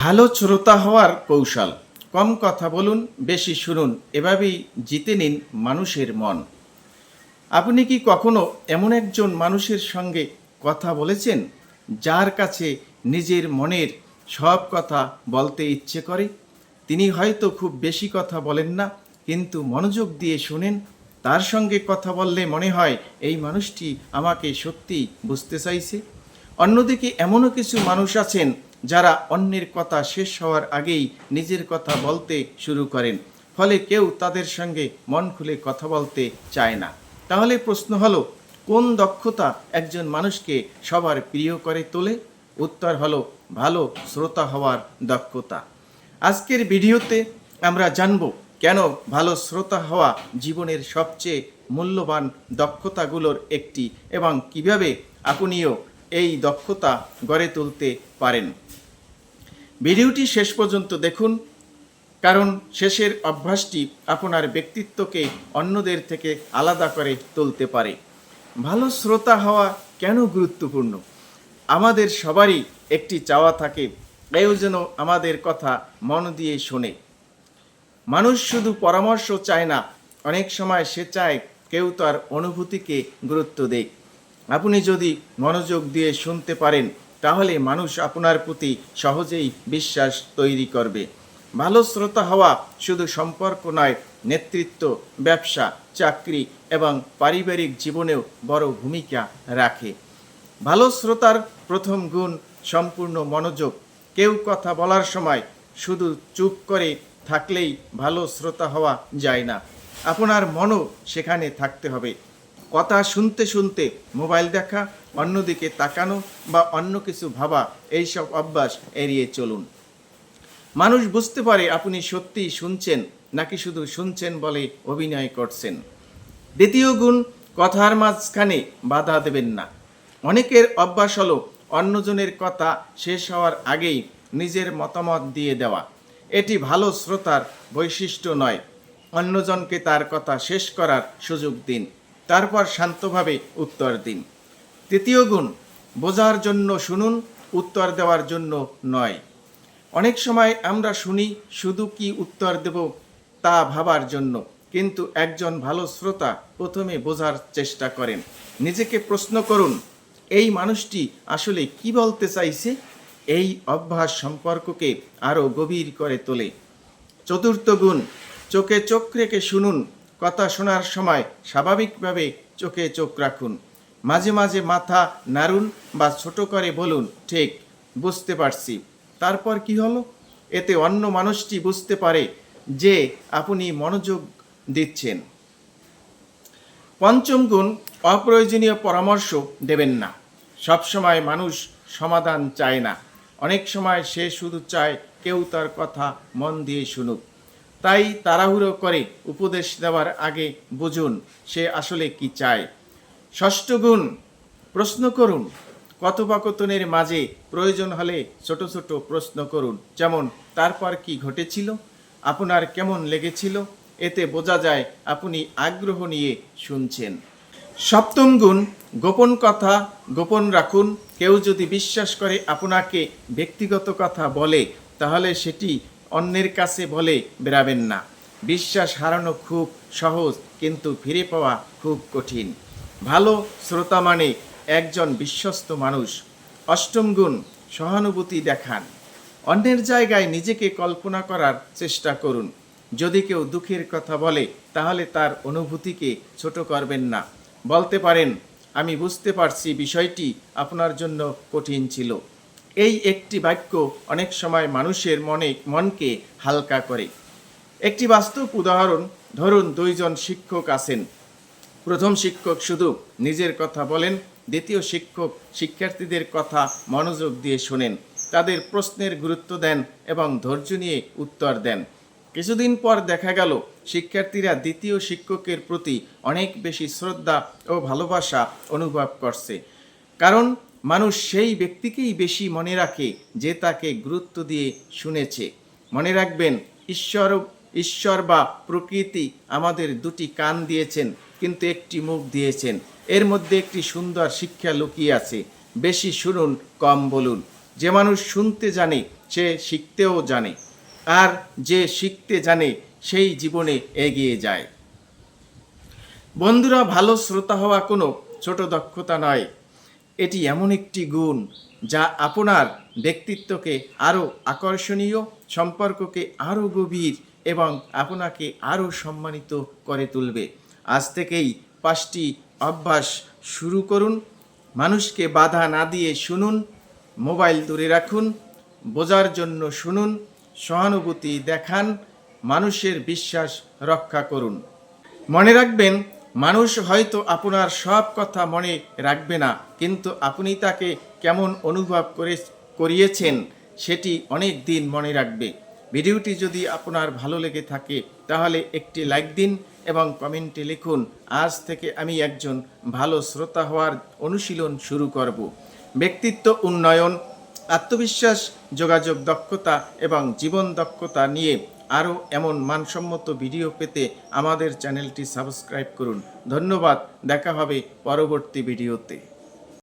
ভালো শ্রোতা হওয়ার কৌশল। কম কথা বলুন, বেশি শুনুন। এভাবেই জিতে নিন মানুষের মন। আপনি কি কখনো এমন একজন মানুষের সঙ্গে কথা বলেছেন যার কাছে নিজের মনের সব কথা বলতে ইচ্ছে করে? তিনি হয়তো খুব বেশি কথা বলেন না, কিন্তু মনোযোগ দিয়ে শোনেন। তার সঙ্গে কথা বললে মনে হয় এই মানুষটি আমাকে সত্যিই বুঝতে চাইছে। অন্যদিকে এমনও কিছু মানুষ আছেন যারা অন্যের কথা শেষ হওয়ার আগেই নিজের কথা বলতে শুরু করেন, ফলে কেউ তাদের সঙ্গে মন খুলে কথা বলতে চায় না। তাহলে প্রশ্ন হলো, কোন দক্ষতা একজন মানুষকে সবার প্রিয় করে তোলে? উত্তর হলো ভালো শ্রোতা হওয়ার দক্ষতা। আজকের ভিডিওতে আমরা জানব কেন ভালো শ্রোতা হওয়া জীবনের সবচেয়ে মূল্যবান দক্ষতাগুলোর একটি এবং কিভাবে আপনিও এই দক্ষতা গড়ে তুলতে পারেন। ভিডিওটি শেষ পর্যন্ত দেখুন, কারণ শেষের অভ্যাসটি আপনার ব্যক্তিত্বকে অন্যদের থেকে আলাদা করে তুলতে পারে। ভালো শ্রোতা হওয়া কেন গুরুত্বপূর্ণ? আমাদের সবারই একটি চাওয়া থাকে, কেউ যেন আমাদের কথা মন দিয়ে শোনে। মানুষ শুধু পরামর্শ চায় না, অনেক সময় সে চায় কেউ তার অনুভূতিকে গুরুত্ব দেয়। আপনি যদি মনোযোগ দিয়ে শুনতে পারেন, তাহলে মানুষ আপনার প্রতি সহজেই বিশ্বাস তৈরি করবে। ভালো শ্রোতা হওয়া শুধু সম্পর্ক নয়, নেতৃত্ব, ব্যবসা, চাকরি এবং পারিবারিক জীবনেও বড় ভূমিকা রাখে। ভালো শ্রোতার প্রথম গুণ সম্পূর্ণ মনোযোগ। কেউ কথা বলার সময় শুধু চুপ করে থাকলেই ভালো শ্রোতা হওয়া যায় না। আপনার মনও সেখানে থাকতে হবে। কথা শুনতে শুনতে মোবাইল দেখা, অন্যদিকে তাকানো বা অন্য কিছু ভাবা, এইসব অভ্যাস এড়িয়ে চলুন। মানুষ বুঝতে পারে আপনি সত্যিই শুনছেন নাকি শুধু শুনছেন বলে অভিনয় করছেন। দ্বিতীয় গুণ, কথার মাঝখানে বাধা দেবেন না। অনেকের অভ্যাস হলো অন্যজনের কথা শেষ হওয়ার আগেই নিজের মতামত দিয়ে দেওয়া। এটি ভালো শ্রোতার বৈশিষ্ট্য নয়। অন্যজনকে তার কথা শেষ করার সুযোগ দিন, তারপর শান্তভাবে উত্তর দিন। তৃতীয় গুণ, বোঝার জন্য শুনুন, উত্তর দেওয়ার জন্য নয়। অনেক সময় আমরা শুনি শুধু কি উত্তর দেব তা ভাবার জন্য, কিন্তু একজন ভালো শ্রোতা প্রথমে বোঝার চেষ্টা করেন। নিজেকে প্রশ্ন করুন, এই মানুষটি আসলে কি বলতে চাইছে? এই অভ্যাস সম্পর্ককে আরও গভীর করে তোলে। চতুর্থ গুণ, চোখে চোখ রেখে শুনুন। কথা শোনার সময় স্বাভাবিকভাবে চোখে চোখ রাখুন। মাঝে মাঝে মাথা নাড়ুন বা ছোট করে বলুন, ঠিক, বুঝতে পারছি। তারপর কি হলো? এতে অন্য মানুষটি বুঝতে পারে যে আপনি মনোযোগ দিচ্ছেন। পঞ্চম গুণ, অপ্রয়োজনীয় পরামর্শ দেবেন না। সবসময় মানুষ সমাধান চায় না, অনেক সময় সে শুধু চায় কেউ তার কথা মন দিয়ে শুনুক। তাই তাড়াহুড়ো করে উপদেশ দেওয়ার আগে বুঝুন সে আসলে কি চায়। ষষ্ঠ গুণ, প্রশ্ন করুন। কথোপকথনের মাঝে প্রয়োজন হলে ছোট ছোট প্রশ্ন করুন, যেমন তারপর কি ঘটেছিল, আপনার কেমন লেগেছিল। এতে বোঝা যায় আপনি আগ্রহ নিয়ে শুনছেন। সপ্তম গুণ, গোপন কথা গোপন রাখুন। কেউ যদি বিশ্বাস করে আপনাকে ব্যক্তিগত কথা বলে, তাহলে সেটি অন্যের কাছে বলে বেড়াবেন না। বিশ্বাস হারানো খুব সহজ, কিন্তু ফিরে পাওয়া খুব কঠিন। ভালো শ্রোতা মানে একজন বিশ্বস্ত মানুষ। অষ্টম গুণ, সহানুভূতি দেখান। অন্যের জায়গায় নিজেকে কল্পনা করার চেষ্টা করুন। যদি কেউ দুঃখের কথা বলে, তাহলে তার অনুভূতিকে ছোট করবেন না। বলতে পারেন, আমি বুঝতে পারছি বিষয়টি আপনার জন্য কঠিন ছিল। এই একটি বাক্য অনেক সময় মানুষের মনকে হালকা করে। একটি বাস্তব উদাহরণ, ধরুন দুইজন শিক্ষক আছেন। প্রথম শিক্ষক শুধু নিজের কথা বলেন, দ্বিতীয় শিক্ষক শিক্ষার্থীদের কথা মনোযোগ দিয়ে শোনেন, তাদের প্রশ্নের গুরুত্ব দেন এবং ধৈর্য নিয়ে উত্তর দেন। কিছুদিন পর দেখা গেল শিক্ষার্থীরা দ্বিতীয় শিক্ষকের প্রতি অনেক বেশি শ্রদ্ধা ও ভালোবাসা অনুভব করছে, কারণ মানুষ সেই ব্যক্তিকেই বেশি মনে রাখে যে তাকে গুরুত্ব দিয়ে শুনেছে। মনে রাখবেন, ঈশ্বর বা প্রকৃতি আমাদের দুটি কান দিয়েছেন, কিন্তু একটি মুখ দিয়েছেন। এর মধ্যে একটি সুন্দর শিক্ষা লুকিয়ে আছে। বেশি শুনুন, কম বলুন। যে মানুষ শুনতে জানে সে শিখতেও জানে, আর যে শিখতে জানে সেই জীবনে এগিয়ে যায়। বন্ধুরা, ভালো শ্রোতা হওয়া কোনো ছোট দক্ষতা নয়, এটি এমন একটি গুণ যা আপনার ব্যক্তিত্বকে আরও আকর্ষণীয়, সম্পর্ককে আরও গভীর এবং আপনাকে আরও সম্মানিত করে তুলবে। আজ থেকেই 5টি অভ্যাস শুরু করুন। মানুষকে বাধা না দিয়ে শুনুন, মোবাইল দূরে রাখুন, বোঝার জন্য শুনুন, সহানুভূতি দেখান, মানুষের বিশ্বাস রক্ষা করুন। মনে রাখবেন, মানুষ হয়তো আপনার সব কথা মনে রাখবে না, কিন্তু আপনি তাকে কেমন অনুভব করিয়েছেন সেটি অনেক দিন মনে রাখবে। ভিডিওটি যদি আপনার ভালো লেগে থাকে তাহলে একটি লাইক দিন এবং কমেন্টে লিখুন, আজ থেকে আমি একজন ভালো শ্রোতা হওয়ার অনুশীলন শুরু করব। ব্যক্তিত্ব উন্নয়ন, আত্মবিশ্বাস, যোগাযোগ দক্ষতা এবং জীবন দক্ষতা নিয়ে আরও এমন মানসম্মত ভিডিও পেতে আমাদের চ্যানেলটি সাবস্ক্রাইব করুন। ধন্যবাদ, দেখা হবে পরবর্তী ভিডিওতে।